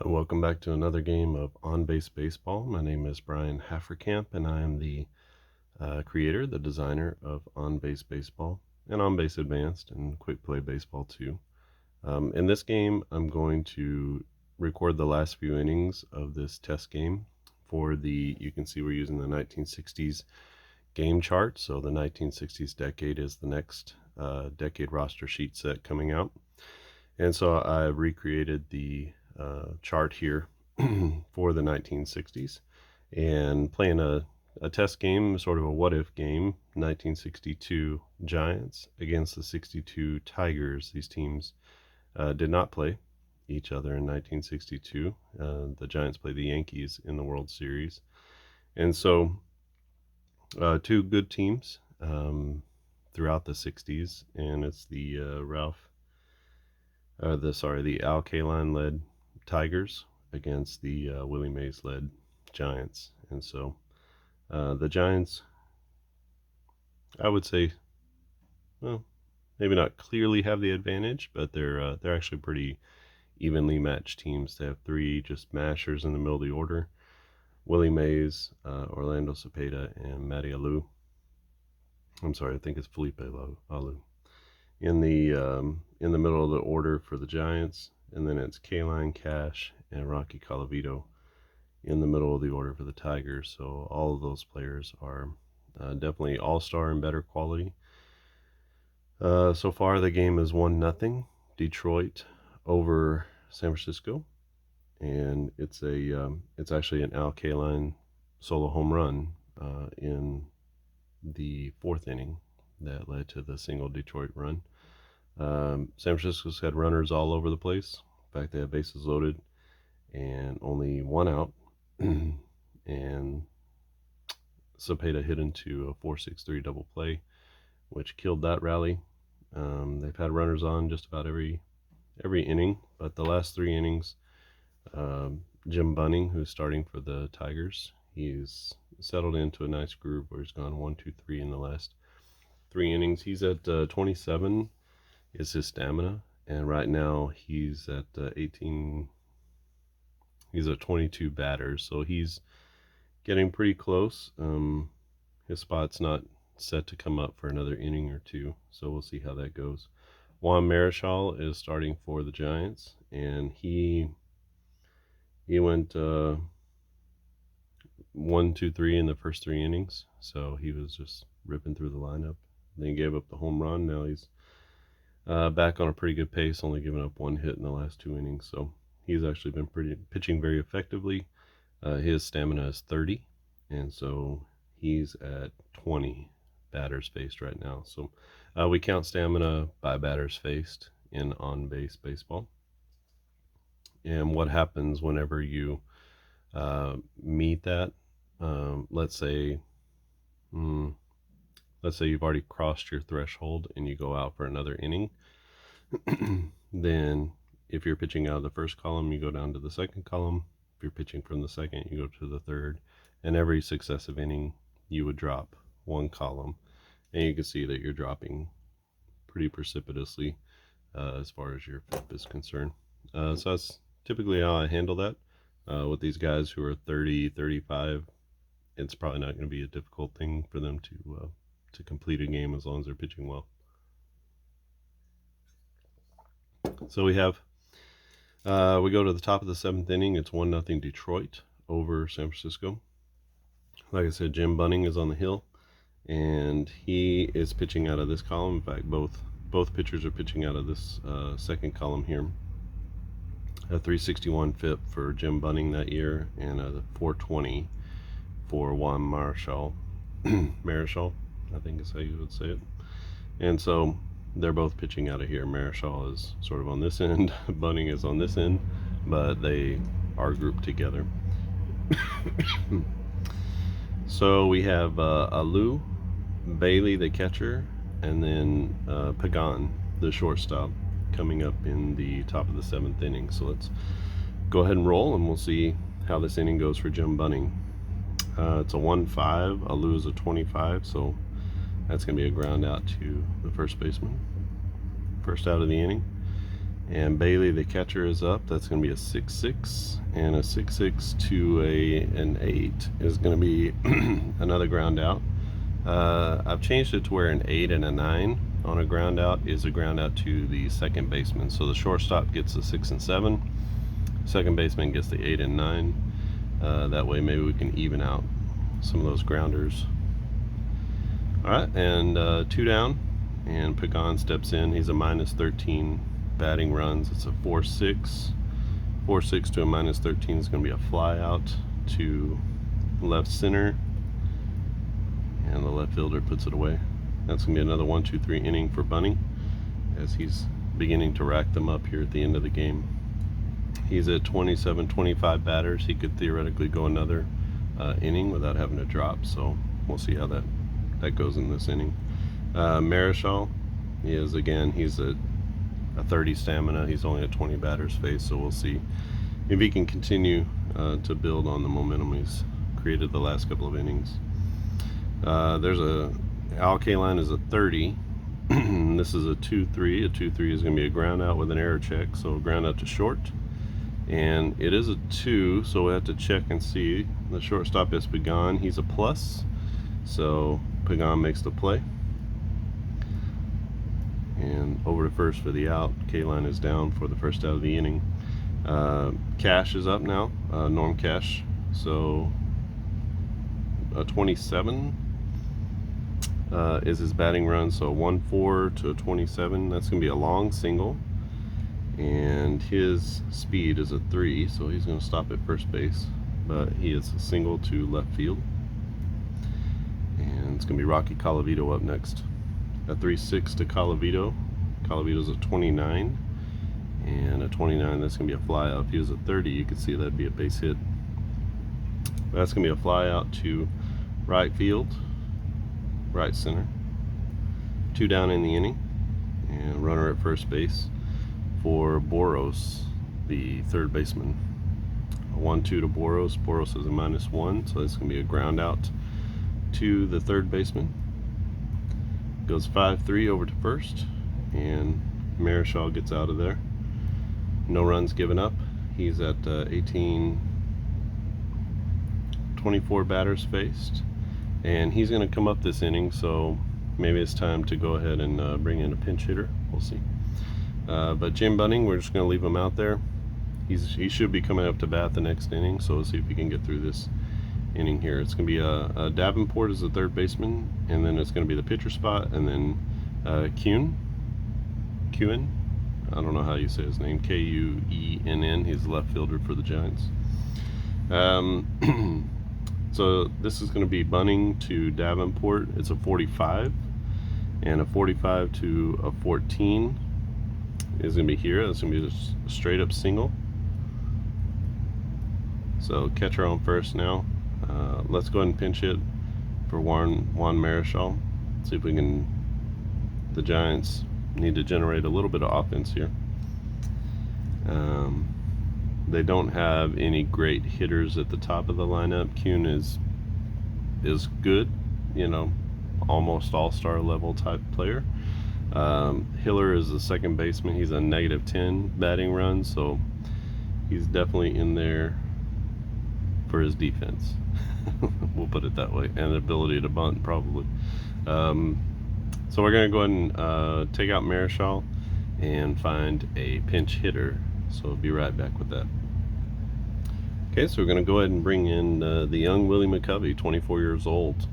Welcome back to another game of On-Base Baseball. My name is Brian Hafferkamp, and I am the creator, the designer of On-Base Baseball and On-Base Advanced and Quick Play Baseball too. In this game, I'm going to record the last few innings of this test game you can see we're using the 1960s game chart. So the 1960s decade is the next decade roster sheet set coming out. And so I recreated the chart here for the 1960s and playing a test game, sort of a what-if game, 1962 Giants against the 62 Tigers. These teams did not play each other in 1962. The Giants played the Yankees in the World Series. And so two good teams throughout the 60s, and it's the Al Kaline led Tigers against the Willie Mays led Giants. And so the Giants, I would say, well, maybe not clearly have the advantage, but they're actually pretty evenly matched teams. They have three just mashers in the middle of the order: Willie Mays, Orlando Cepeda, and Matty Alou. I'm sorry, I think it's Felipe Alou. In the middle of the order for the Giants, and then it's Kaline, Cash, and Rocky Colavito in the middle of the order for the Tigers. So all of those players are definitely all-star and better quality. So far, the game is 1-0 Detroit over San Francisco, and it's actually an Al Kaline solo home run in the fourth inning that led to the single Detroit run. San Francisco's had runners all over the place. In fact, they had bases loaded and only one out. And Cepeda hit into a 4-6-3 double play, which killed that rally. They've had runners on just about every inning, but the last three innings, Jim Bunning, who's starting for the Tigers, he's settled into a nice groove where he's gone 1-2-3 in the last three innings. He's at 27 is his stamina, and right now he's at 18. He's at 22 batters, so he's getting pretty close. His spot's not set to come up for another inning or two, so we'll see how that goes. Juan Marichal is starting for the Giants, and he went 1-2-3 in the first three innings, so he was just ripping through the lineup. Then he gave up the home run. Now he's back on a pretty good pace, only giving up one hit in the last two innings, so he's actually been pitching very effectively. His stamina is 30, and so he's at 20 batters faced right now. So we count stamina by batters faced in on-base baseball. And what happens whenever you meet that? Let's say you've already crossed your threshold and you go out for another inning. Then if you're pitching out of the first column, you go down to the second column. If you're pitching from the second, you go to the third. And every successive inning, you would drop one column. And you can see that you're dropping pretty precipitously as far as your FIP is concerned. So that's typically how I handle that. With these guys who are 30, 35, it's probably not going to be a difficult thing for them to complete a game as long as they're pitching well. So we go to the top of the seventh inning. It's 1-0 Detroit over San Francisco. Like I said, Jim Bunning is on the hill, and he is pitching out of this column. In fact, both pitchers are pitching out of this second column here. A 361 FIP for Jim Bunning that year, and a 420 for Juan Marichal. Marichal, I think is how you would say it. And so they're both pitching out of here. Marichal is sort of on this end, Bunning is on this end, but they are grouped together. So we have Alou, Bailey, the catcher, and then Pagan, the shortstop, coming up in the top of the seventh inning. So let's go ahead and roll, and we'll see how this inning goes for Jim Bunning. It's a 1-5. Alou is a 25, so that's going to be a ground out to the first baseman. First out of the inning. And Bailey, the catcher, is up. That's going to be a 6-6, and a 6-6 to an 8 is going to be another ground out. I've changed it to where an 8 and a 9 on a ground out is a ground out to the second baseman. So the shortstop gets the 6 and 7, second baseman gets the 8 and 9. That way maybe we can even out some of those grounders. All right, and 2 down, and Pagan steps in. He's a -13 batting runs. It's a 4-6. 4-6 to a -13 is going to be a fly out to left center, and the left fielder puts it away. That's going to be another 1-2-3 inning for Bunning as he's beginning to rack them up here at the end of the game. He's at 27-25 batters. He could theoretically go another inning without having to drop, so we'll see how that goes in this inning. Marichal, he's at a 30 stamina. He's only a 20 batters faced, so we'll see if he can continue to build on the momentum he's created the last couple of innings. There's Al Kaline is a 30. This is a 2-3. A 2-3 is going to be a ground out with an error check, so a ground out to short. And it is a 2, so we have to check and see. The shortstop is Pagan. He's a plus, so Pagan makes the play. And over to first for the out. Kaline is down for the first out of the inning. Cash is up now, Norm Cash. So a 27 is his batting run. So 1-4 to a 27. That's going to be a long single. And his speed is a 3, so he's going to stop at first base. But he is a single to left field. And it's going to be Rocky Colavito up next. A 3-6 to Colavito. Colavito's a 29, and a 29, that's going to be a fly out. If he was a 30, you could see that'd be a base hit. That's going to be a fly out to right field, right center. 2 down in the inning, and runner at first base for Boros, the third baseman. A 1-2 to Boros. Boros is a -1, so that's going to be a ground out to the third baseman. Goes 5-3 over to first, and Marichal gets out of there. No runs given up. He's at 24 batters faced, and he's going to come up this inning, so maybe it's time to go ahead and bring in a pinch hitter. We'll see. But Jim Bunning, we're just going to leave him out there. He should be coming up to bat the next inning, so we'll see if we can get through this inning here. It's going to be a Davenport as the third baseman, and then it's going to be the pitcher spot, and then Kuehn, I don't know how you say his name, Kuenn. He's the left fielder for the Giants. So this is going to be Bunning to Davenport. It's a 45, and a 45 to a 14 is going to be here. That's going to be just a straight up single. So catcher on first now. Let's go ahead and pinch hit for Juan Marichal. See if we can. The Giants need to generate a little bit of offense here. They don't have any great hitters at the top of the lineup. Kuehn is good, almost all-star level type player. Hiller is the second baseman. He's a -10 batting run, so he's definitely in there for his defense. We'll put it that way, and the ability to bunt probably. So we're going to go ahead and take out Marichal and find a pinch hitter. So we'll be right back with that. Okay, so we're going to go ahead and bring in the young Willie McCovey, 24 years old.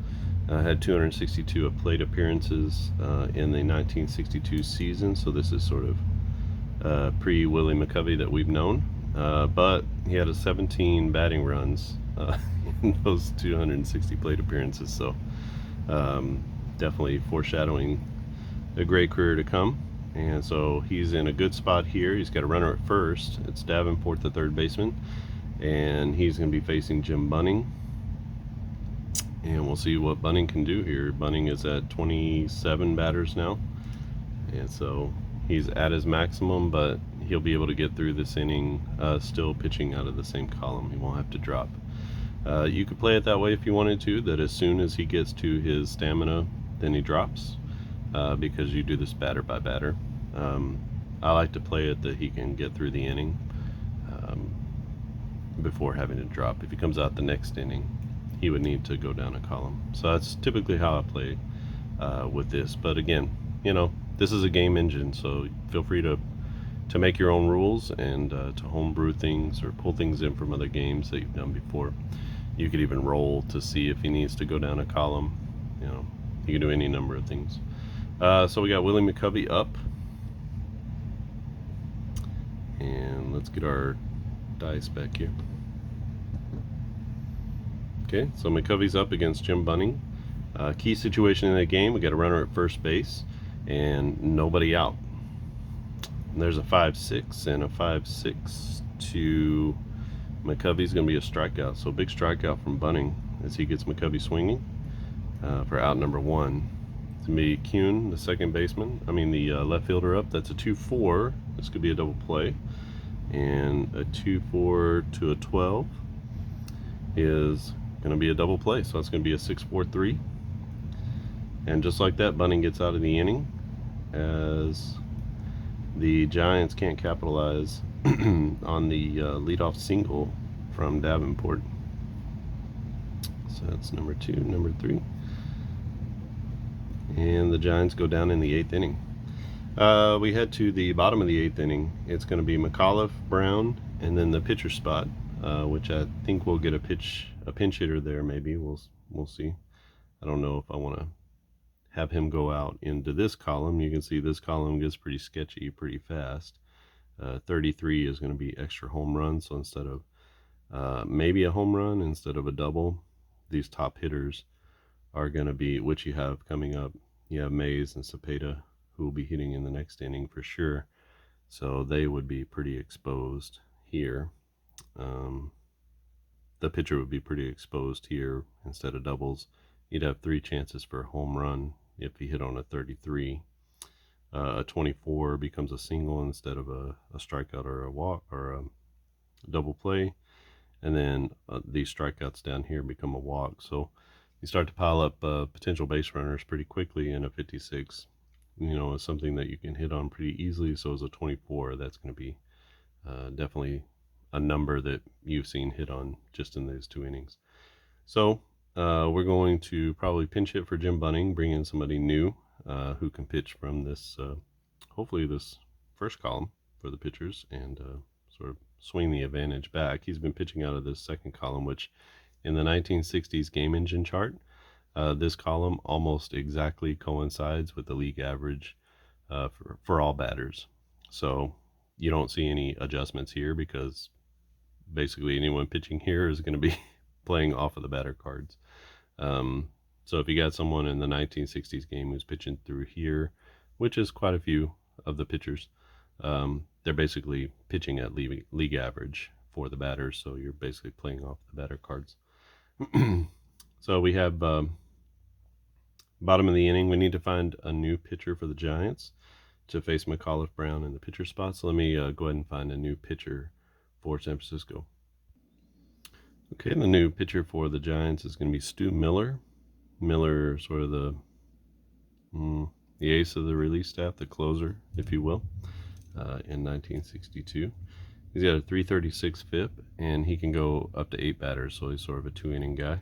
Had 262 plate appearances in the 1962 season, so this is sort of pre-Willie McCovey that we've known. But he had a 17 batting runs in those 260 plate appearances, so definitely foreshadowing a great career to come. And so he's in a good spot here. He's got a runner at first. It's Davenport, the third baseman, and he's going to be facing Jim Bunning. And we'll see what Bunning can do here. Bunning is at 27 batters now, and so he's at his maximum, but he'll be able to get through this inning still pitching out of the same column. He won't have to drop. You could play it that way if you wanted to, that as soon as he gets to his stamina, then he drops, because you do this batter by batter. I like to play it that he can get through the inning before having to drop. If he comes out the next inning, he would need to go down a column. So that's typically how I play with this. But again, this is a game engine, so feel free to make your own rules and to homebrew things or pull things in from other games that you've done before. You could even roll to see if he needs to go down a column. You can do any number of things. So we got Willie McCovey up. And let's get our dice back here. Okay, so McCovey's up against Jim Bunning. Key situation in the game, we got a runner at first base and nobody out. And there's a 5-6 and a 5-6 to McCovey's going to be a strikeout. So big strikeout from Bunning as he gets McCovey swinging for out number 1. It's going to be Kuhn, the second baseman. The left fielder up. That's a 2-4. This could be a double play. And a 2-4 to a 12 is going to be a double play. So it's going to be a 6-4-3. And just like that, Bunning gets out of the inning as the Giants can't capitalize on the leadoff single from Davenport. So that's number 2, number 3. And the Giants go down in the 8th inning. We head to the bottom of the 8th inning. It's going to be McAuliffe, Brown, and then the pitcher spot, which I think we'll get a pinch hitter there. Maybe we'll see. I don't know if I want to have him go out into this column. You can see this column gets pretty sketchy pretty fast. 33 is going to be extra home run, so instead of maybe a home run instead of a double, these top hitters are going to be, which you have coming up. You have Mays and Cepeda, who will be hitting in the next inning for sure, so they would be pretty exposed here. The pitcher would be pretty exposed here. Instead of doubles, you'd have 3 chances for a home run if he hit on a 33. A 24 becomes a single instead of a strikeout or a walk or a double play, and then these strikeouts down here become a walk. So you start to pile up potential base runners pretty quickly, and a 56 is something that you can hit on pretty easily. So as a 24, that's going to be definitely a number that you've seen hit on just in those 2 innings. So we're going to probably pinch hit for Jim Bunning, bring in somebody new who can pitch from this, hopefully this first column for the pitchers, and sort of swing the advantage back. He's been pitching out of this second column, which in the 1960s game engine chart, this column almost exactly coincides with the league average for all batters. So you don't see any adjustments here because basically anyone pitching here is going to be playing off of the batter cards. So if you got someone in the 1960s game who's pitching through here, which is quite a few of the pitchers, they're basically pitching at league average for the batters, so you're basically playing off the batter cards. So we have bottom of the inning. We need to find a new pitcher for the Giants to face McAuliffe, Brown in the pitcher spot. So let me go ahead and find a new pitcher for San Francisco. Okay, the new pitcher for the Giants is going to be Stu Miller. Miller, sort of the ace of the relief staff, the closer, if you will, in 1962. He's got a 336 FIP, and he can go up to 8 batters, so he's sort of a 2-inning guy.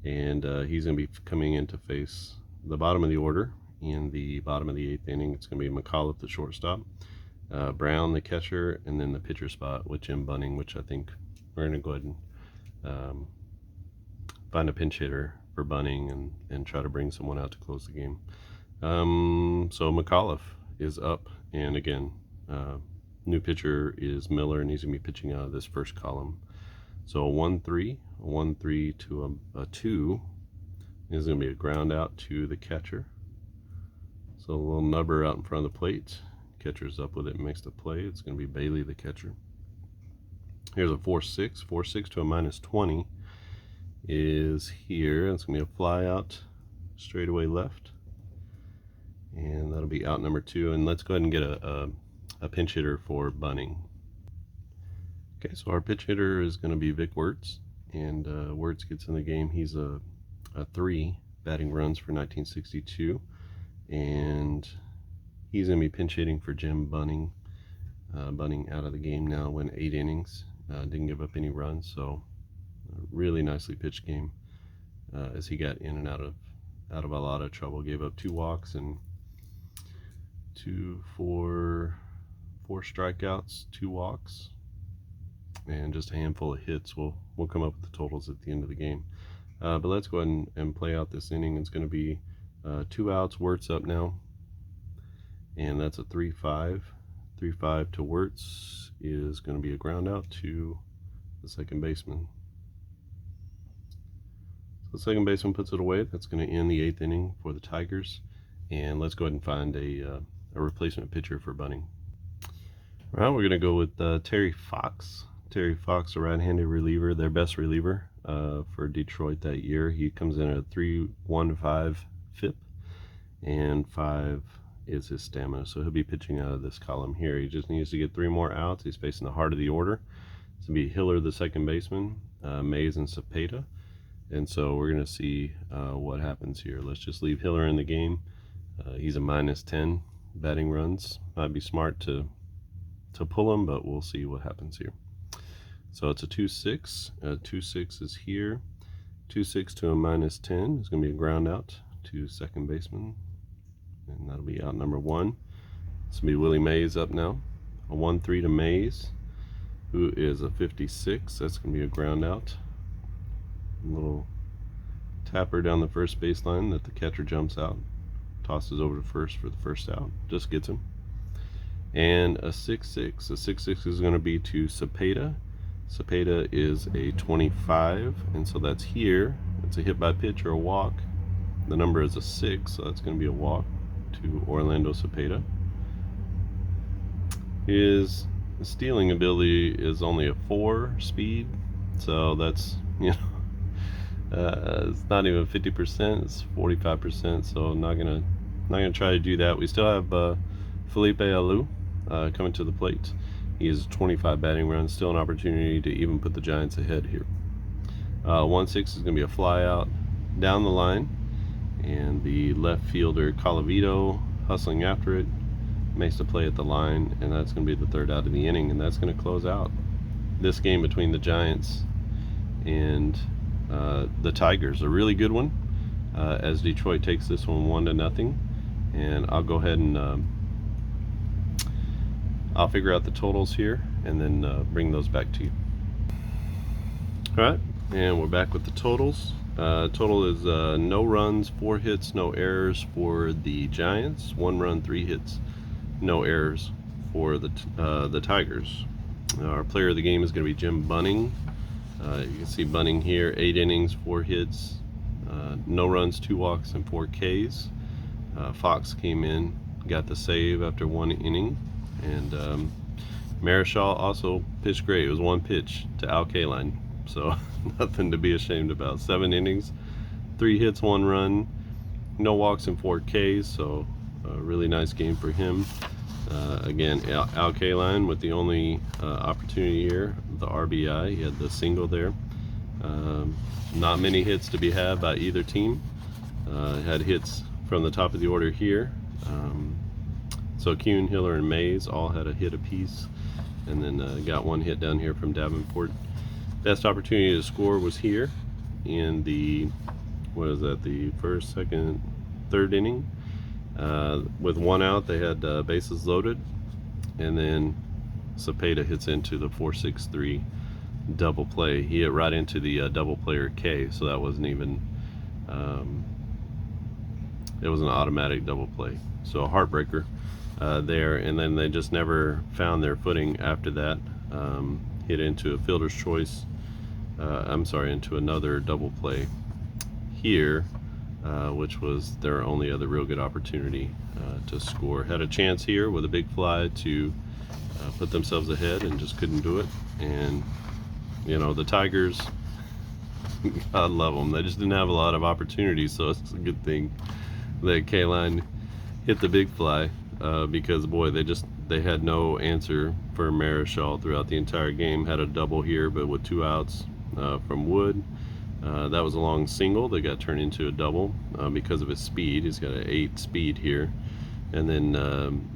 And he's going to be coming in to face the bottom of the order. In the bottom of the 8th inning, it's going to be McAuliffe, the shortstop, Brown, the catcher, and then the pitcher spot with Jim Bunning, which I think we're going to go ahead and find a pinch hitter for Bunning and try to bring someone out to close the game. So McAuliffe is up, and again, new pitcher is Miller, and he's going to be pitching out of this first column. So a 1-3 to a 2 is going to be a ground out to the catcher. So a little nubber out in front of the plate. Catcher's up with it and makes the play. It's going to be Bailey, the catcher. Here's a 4-6. 4-6 to a -20 is here. It's going to be a fly out straightaway left. And that'll be out number 2. And let's go ahead and get a pinch hitter for Bunning. Okay, so our pitch hitter is going to be Vic Wertz. And Wertz gets in the game. He's a 3 batting runs for 1962. And he's going to be pinch hitting for Jim Bunning. Bunning out of the game now, went 8 innings, didn't give up any runs, so a really nicely pitched game as he got in and out of a lot of trouble. Gave up 2 walks and 4 strikeouts, 2 walks, and just a handful of hits. We'll come up with the totals at the end of the game. But let's go ahead and play out this inning. It's going to be 2 outs. Wirtz up now, and that's a 3-5. 3-5 to Wirtz is going to be a ground out to the second baseman. So the second baseman puts it away. That's going to end the 8th inning for the Tigers. And let's go ahead and find a replacement pitcher for Bunning. All right, we're going to go with Terry Fox. Terry Fox, a right-handed reliever, their best reliever for Detroit that year. He comes in at a 3.15 FIP, and 5 is his stamina. So he'll be pitching out of this column here. He just needs to get 3 more outs. He's facing the heart of the order. It's going to be Hiller, the second baseman, Mays, and Cepeda. And so we're going to see what happens here. Let's just leave Hiller in the game. He's a -10 batting runs. Might be smart to pull him, but we'll see what happens here. So it's a 2-6. 2-6 is here. 2-6 to a -10 is going to be a ground out to second baseman, and that'll be out number 1. This will be Willie Mays up now. A 1-3 to Mays, who is a 56. That's going to be a ground out. A little tapper down the first baseline that the catcher jumps out, tosses over to first for the first out, just gets him. And a 6-6. A 6-6 is going to be to Cepeda. Cepeda is a 25, and so that's here. It's a hit by pitch or a walk. The number is a 6, so that's going to be a walk to Orlando Cepeda. His stealing ability is only a 4 speed, so that's, it's not even 50%. It's 45%. So not gonna try to do that. We still have Felipe Alou coming to the plate. He has 25 batting runs. Still an opportunity to even put the Giants ahead here. 1-6 is going to be a fly out down the line, and the left fielder Colavito hustling after it makes the play at the line, and that's going to be the 3rd out of the inning, and that's going to close out this game between the Giants and the Tigers. A really good one as Detroit takes this one 1-0, and I'll go ahead and I'll figure out the totals here and then bring those back to you. Alright, and we're back with the totals. Total is no runs, 4 hits, no errors for the Giants. 1 run, 3 hits, no errors for the Tigers. Our player of the game is going to be Jim Bunning. You can see Bunning here, 8 innings, 4 hits, no runs, 2 walks, and 4 Ks. Fox came in, got the save after 1 inning. And Marichal also pitched great. It was 1 pitch to Al Kaline, so nothing to be ashamed about. 7 innings, 3 hits, 1 run, no walks, and 4 Ks, so a really nice game for him. Again, Al Kaline with the only opportunity here, the RBI. He had the single there. Not many hits to be had by either team. Had hits from the top of the order here. So Kuhn, Hiller, and Mays all had a hit apiece, and then got 1 hit down here from Davenport. Best opportunity to score was here in the, the 1st, 2nd, 3rd inning. With 1 out, they had bases loaded, and then Cepeda hits into the 4-6-3 double play. He hit right into the double player K, so that wasn't even, it was an automatic double play. So a heartbreaker there, and then they just never found their footing after that. Hit into a fielder's choice, into another double play here, which was their only other real good opportunity to score. Had a chance here with a big fly to put themselves ahead and just couldn't do it. And the Tigers, God love them, they just didn't have a lot of opportunities, so it's a good thing that Kaline hit the big fly, because boy, they had no answer for Marichal throughout the entire game. Had a double here, but with 2 outs from Wood. That was a long single that got turned into a double because of his speed. He's got an 8 speed here. And then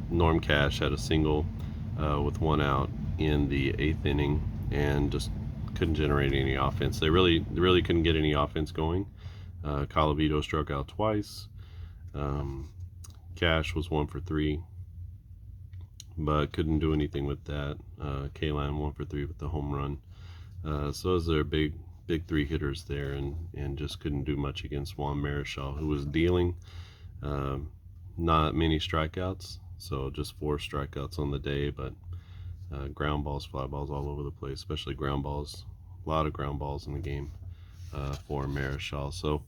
Norm Cash had a single with one out in the 8th inning, and just couldn't generate any offense. They really couldn't get any offense going. Colavito struck out twice. Cash was 1 for 3, but couldn't do anything with that. K-Line 1 for 3 with the home run. So those are big 3 hitters there, and just couldn't do much against Juan Marichal, who was dealing not many strikeouts, so just 4 strikeouts on the day, but ground balls, fly balls all over the place, especially ground balls. A lot of ground balls in the game for Marichal. So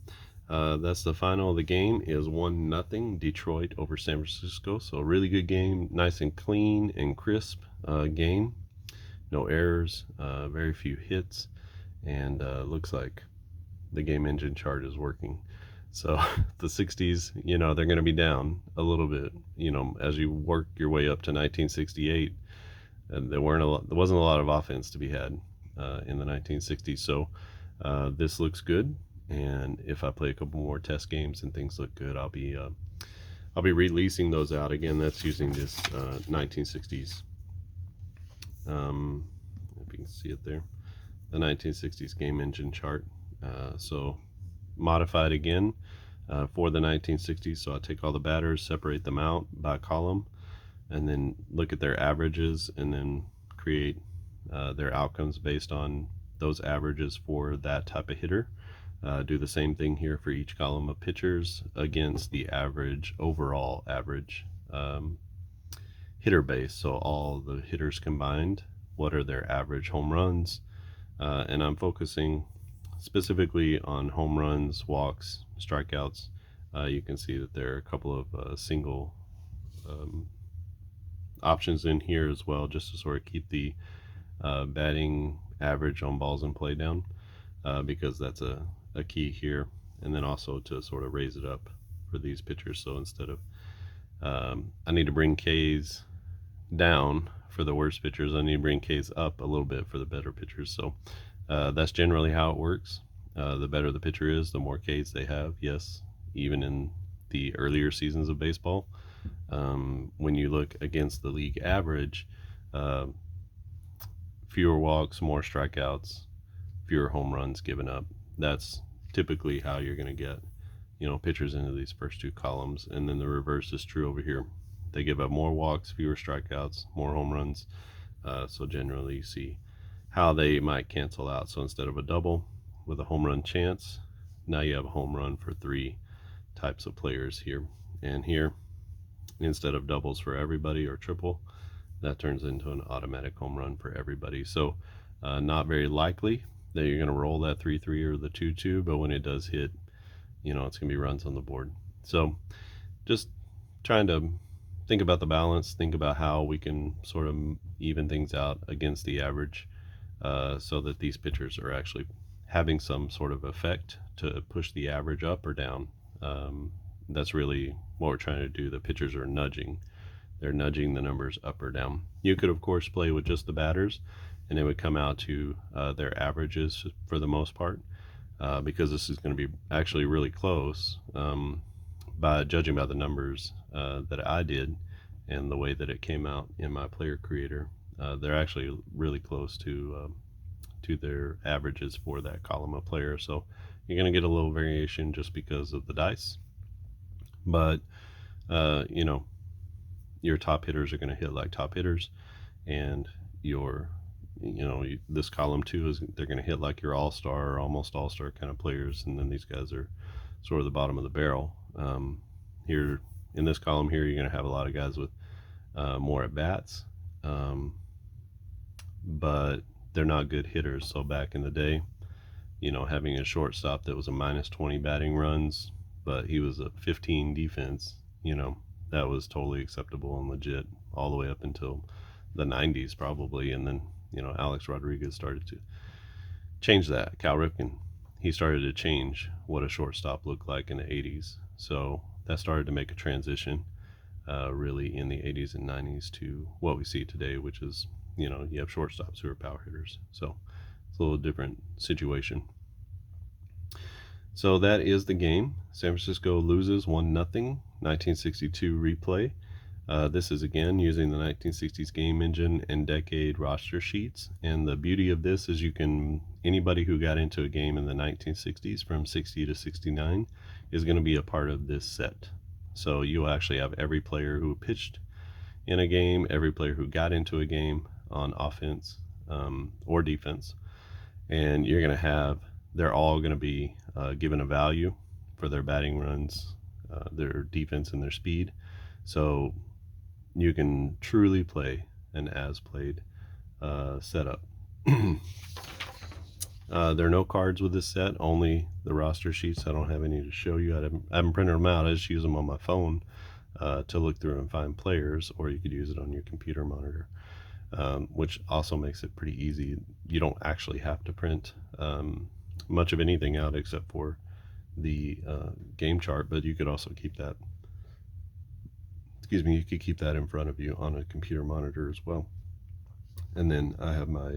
that's the final of the game, is 1-0 Detroit over San Francisco. So a really good game, nice and clean and crisp game. No errors, very few hits, and looks like the game engine chart is working. So the 60s, they're going to be down a little bit, as you work your way up to 1968. And there wasn't a lot of offense to be had in the 1960s. So this looks good, and if I play a couple more test games and things look good, I'll be releasing those out again. That's using this 1960s. If you can see it there, the 1960s game engine chart. So modified again for the 1960s. So I take all the batters, separate them out by column, and then look at their averages, and then create their outcomes based on those averages for that type of hitter. Do the same thing here for each column of pitchers against the average, overall average hitter base. So all the hitters combined, what are their average home runs? And I'm focusing specifically on home runs, walks, strikeouts. You can see that there are a couple of single options in here as well, just to sort of keep the batting average on balls in play down, because that's a key here, and then also to sort of raise it up for these pitchers. So instead of I need to bring Ks down for the worst pitchers, I need to bring Ks up a little bit for the better pitchers. So that's generally how it works. The better the pitcher is, the more Ks they have. Yes, even in the earlier seasons of baseball, when you look against the league average, fewer walks, more strikeouts, fewer home runs given up. That's typically how you're going to get, pitchers into these first 2 columns. And then the reverse is true over here. They give up more walks, fewer strikeouts, more home runs. So generally you see how they might cancel out. So instead of a double with a home run chance, now you have a home run for 3 types of players here. And here, instead of doubles for everybody or triple, that turns into an automatic home run for everybody. So not very likely that you're going to roll that 3-3 or the 2-2, but when it does hit, it's going to be runs on the board. So just trying to think about the balance, think about how we can sort of even things out against the average, so that these pitchers are actually having some sort of effect to push the average up or down. That's really what we're trying to do. The pitchers are nudging. They're nudging the numbers up or down. You could, of course, play with just the batters, and it would come out to their averages for the most part, because this is going to be actually really close, by judging by the numbers that I did and the way that it came out in my player creator. They're actually really close to their averages for that column of players. So you're going to get a little variation just because of the dice, but your top hitters are going to hit like top hitters, and your this column 2 is they're going to hit like your all-star or almost all-star kind of players, and then these guys are sort of the bottom of the barrel. Here in this column here, you're going to have a lot of guys with more at bats, but they're not good hitters. So back in the day, having a shortstop that was a -20 batting runs, but he was a 15 defense, that was totally acceptable and legit all the way up until the 90s probably. And then, Alex Rodriguez started to change that. Cal Ripken, he started to change what a shortstop looked like in the 80s. So that started to make a transition really in the 80s and 90s to what we see today, which is, you have shortstops who are power hitters. So it's a little different situation. So that is the game. San Francisco loses 1-0, 1962 replay. This is again using the 1960s game engine and decade roster sheets. And the beauty of this is anybody who got into a game in the 1960s from 60 to 69 is going to be a part of this set. So you actually have every player who pitched in a game, every player who got into a game on offense or defense. And they're all going to be given a value for their batting runs, their defense, and their speed. So you can truly play an as-played setup. There are no cards with this set, only the roster sheets. I don't have any to show you. I haven't printed them out. I just use them on my phone to look through and find players, or you could use it on your computer monitor, which also makes it pretty easy. You don't actually have to print much of anything out except for the game chart, but you could also keep that you could keep that in front of you on a computer monitor as well. And then I have my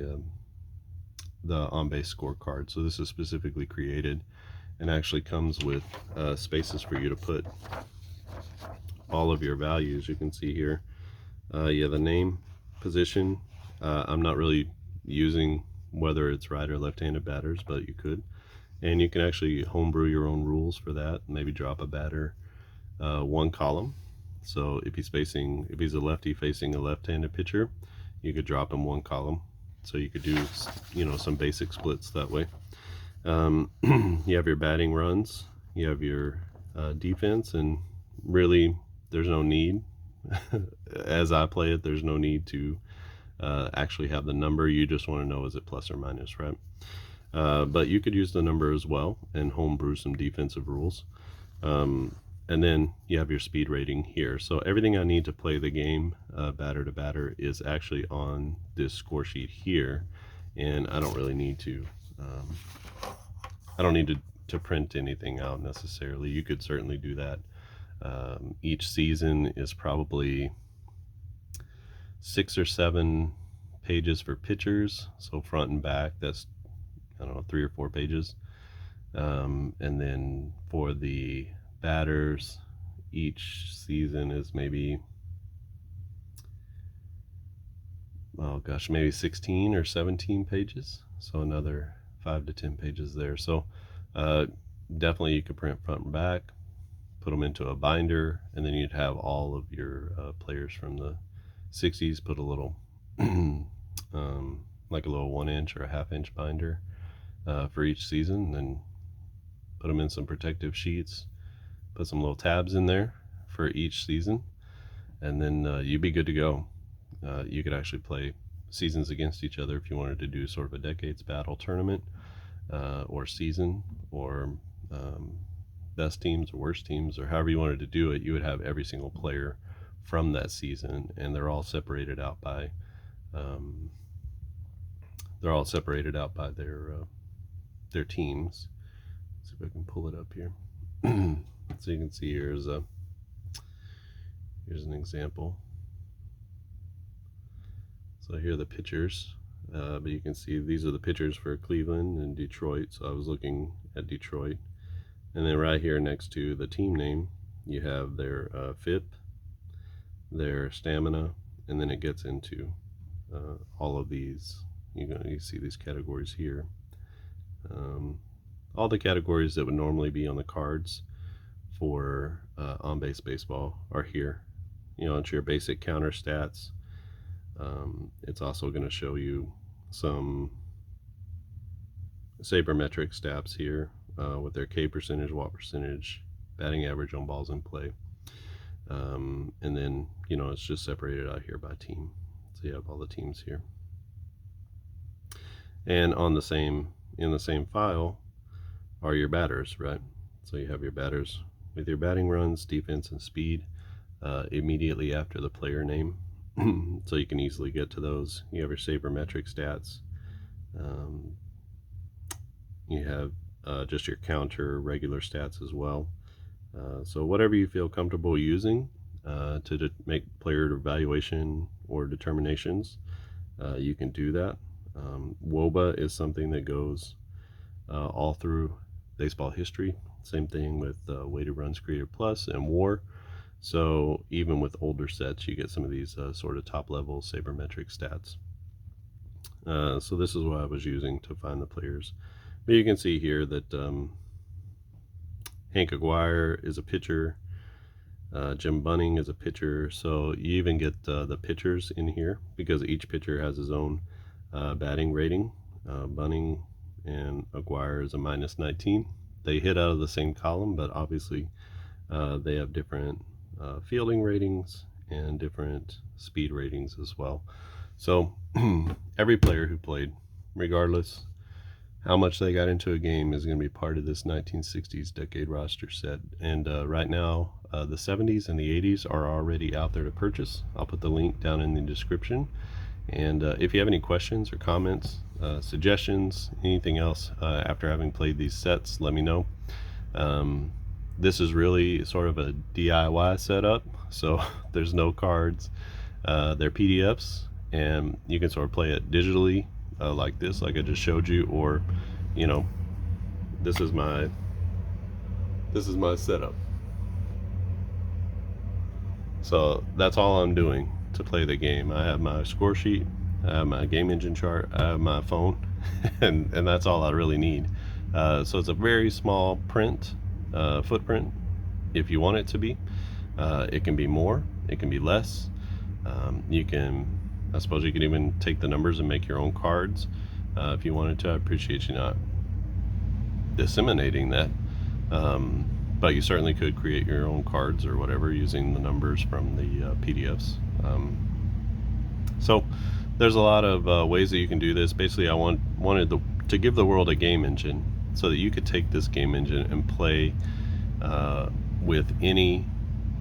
the on-base scorecard. So this is specifically created and actually comes with spaces for you to put all of your values. You can see here, the name, position. I'm not really using whether it's right or left-handed batters, but you could. And you can actually homebrew your own rules for that. Maybe drop a batter one column. So if he's a lefty facing a left-handed pitcher, you could drop him one column. So you could do, some basic splits that way. You have your batting runs, you have your defense, and really there's no need, as I play it, there's no need to actually have the number. You just want to know, is it plus or minus, right? But you could use the number as well and homebrew some defensive rules. And then you have your speed rating here. So everything I need to play the game batter to batter is actually on this score sheet here. And I don't really need to, to print anything out necessarily. You could certainly do that. Each season is probably 6 or 7 pages for pitchers. So front and back, that's, 3 or 4 pages. And then for the batters, each season is maybe 16 or 17 pages. So another 5 to 10 pages there. So definitely you could print front and back, put them into a binder, and then you'd have all of your players from the 60s, put a little like a little 1-inch or a 1/2-inch binder for each season, and then put them in some protective sheets, put some little tabs in there for each season, and then you'd be good to go. You could actually play seasons against each other if you wanted to do sort of a decades battle tournament or season, or best teams or worst teams, or however you wanted to do it. You would have every single player from that season, and they're all separated out by their teams. Let's see if I can pull it up here. So you can see here's an example. So here are the pitchers, but you can see these are the pitchers for Cleveland and Detroit. So I was looking at Detroit, and then right here next to the team name, you have their FIP, their stamina, and then it gets into all of these. You see these categories here. All the categories that would normally be on the cards for on-base baseball are here. It's your basic counter stats. It's also going to show you some sabermetric stats here with their K percentage, walk percentage, batting average on balls in play. And then, it's just separated out here by team. So you have all the teams here. And in the same file are your batters, right? So you have your batters with your batting runs, defense, and speed immediately after the player name. So you can easily get to those. You have your sabermetric stats. You have just your counter regular stats as well. So whatever you feel comfortable using to make player evaluation or determinations, you can do that. WOBA is something that goes all through baseball history. Same thing with weighted runs created plus and WAR. So even with older sets, you get some of these sort of top-level sabermetric stats. So this is what I was using to find the players. But you can see here that Hank Aguirre is a pitcher. Jim Bunning is a pitcher. So you even get the pitchers in here because each pitcher has his own batting rating. Bunning and Aguirre is a -19. They hit out of the same column, but obviously they have different fielding ratings and different speed ratings as well. So every player who played, regardless how much they got into a game, is going to be part of this 1960s decade roster set. And right now, the 70s and the 80s are already out there to purchase. I'll put the link down in the description. And if you have any questions or comments, suggestions, anything else after having played these sets, let me know. This is really sort of a DIY setup, so there's no cards. They're PDFs, and you can sort of play it digitally like this, like I just showed you, or you know, this is my setup. So that's all I'm doing to play the game. I have my score sheet, I have my game engine chart, I have my phone, and that's all I really need. So it's a very small print footprint if you want it to be. It can be more, it can be less. I suppose you can even take the numbers and make your own cards if you wanted to. I appreciate you not disseminating that, but you certainly could create your own cards or whatever using the numbers from the PDFs. So there's a lot of ways that you can do this. Basically, I wanted to give the world a game engine so that you could take this game engine and play with any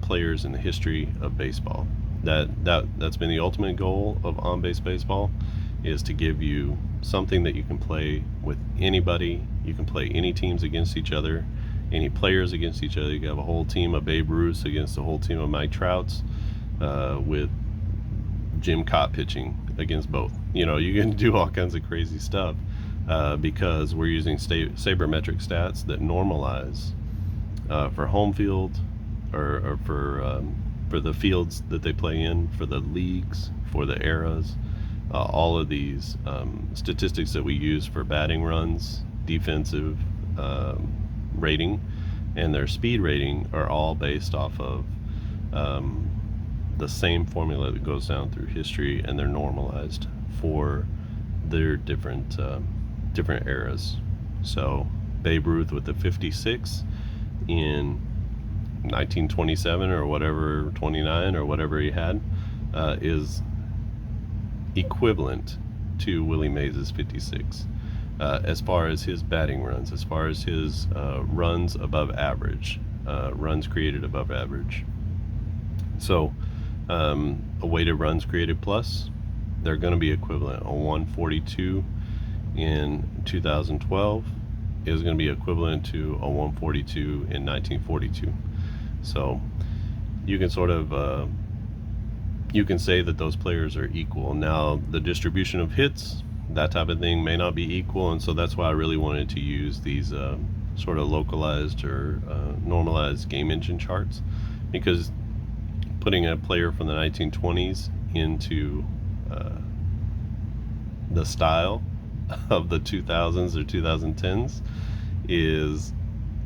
players in the history of baseball. That's been the ultimate goal of On Base Baseball, is to give you something that you can play with anybody. You can play any teams against each other, any players against each other. You can have a whole team of Babe Ruths against a whole team of Mike Trouts, with Jim Cott pitching against both. You know, you can do all kinds of crazy stuff because we're using sabermetric stats that normalize for home field or for the fields that they play in, for the leagues, for the eras. All of these statistics that we use for batting runs, defensive rating, and their speed rating are all based off of the same formula that goes down through history, and they're normalized for their different eras. So Babe Ruth with the 56 in 1927 or whatever, 29 or whatever he had, is equivalent to Willie Mays' 56 as far as his batting runs, as far as his runs above average, runs created above average. So a weighted runs created plus, they're going to be equivalent. A 142 in 2012 is going to be equivalent to a 142 in 1942. So you can sort of you can say that those players are equal. Now the distribution of hits, that type of thing, may not be equal, and so that's why I really wanted to use these sort of localized or normalized game engine charts, because putting a player from the 1920s into the style of the 2000s or 2010s is,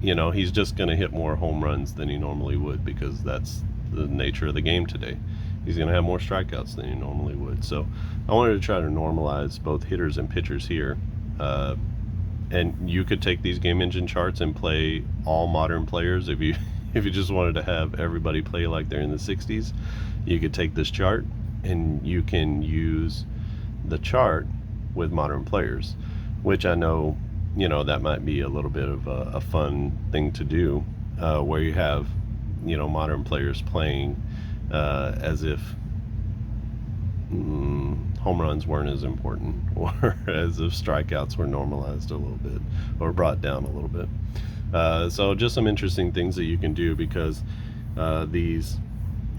you know, he's just going to hit more home runs than he normally would, because that's the nature of the game today. He's going to have more strikeouts than he normally would. So I wanted to try to normalize both hitters and pitchers here. And you could take these game engine charts and play all modern players. If you just wanted to have everybody play like they're in the 60s, you could take this chart and you can use the chart with modern players, which I know, you know, that might be a little bit of a fun thing to do, where you have, you know, modern players playing as if home runs weren't as important, or as if strikeouts were normalized a little bit or brought down a little bit. So just some interesting things that you can do, because these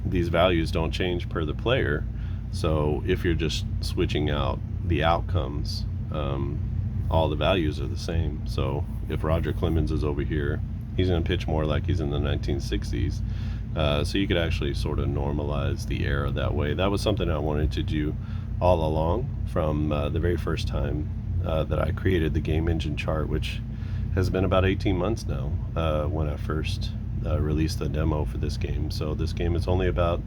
values don't change per the player. So if you're just switching out the outcomes, all the values are the same. So if Roger Clemens is over here, he's going to pitch more like he's in the 1960s So you could actually sort of normalize the error that way. That was something I wanted to do all along from the very first time that I created the game engine chart, which has been about 18 months now when I first released the demo for this game. So this game is only about,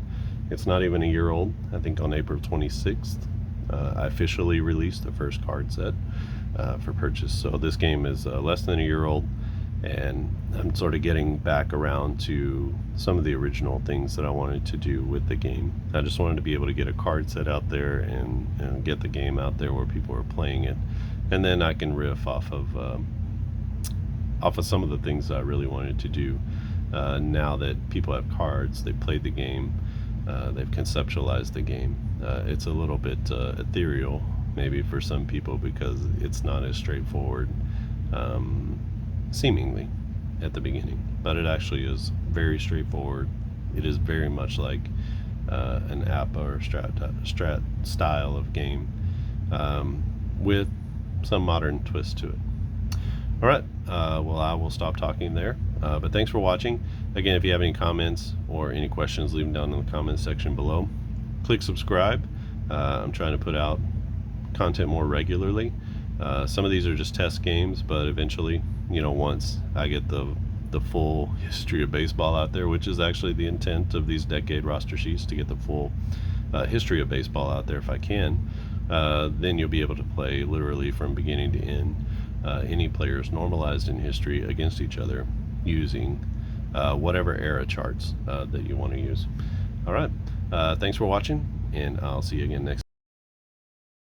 it's not even a year old. I think on April 26th, I officially released the first card set for purchase. So this game is less than a year old, and I'm sort of getting back around to some of the original things that I wanted to do with the game. I just wanted to be able to get a card set out there and get the game out there where people are playing it, and then I can riff off of some of the things I really wanted to do. Now that people have cards, they've played the game, they've conceptualized the game. It's a little bit ethereal maybe for some people because it's not as straightforward seemingly at the beginning, but it actually is very straightforward. It is very much like an app or strat style of game with some modern twist to it. All right, well, I will stop talking there, but thanks for watching. Again, if you have any comments or any questions, leave them down in the comments section below. Click subscribe. I'm trying to put out content more regularly. Some of these are just test games, but eventually, once I get the full history of baseball out there, which is actually the intent of these decade roster sheets, to get the full history of baseball out there if I can, then you'll be able to play literally from beginning to end any players normalized in history against each other using whatever era charts that you want to use. All right, thanks for watching, and I'll see you again next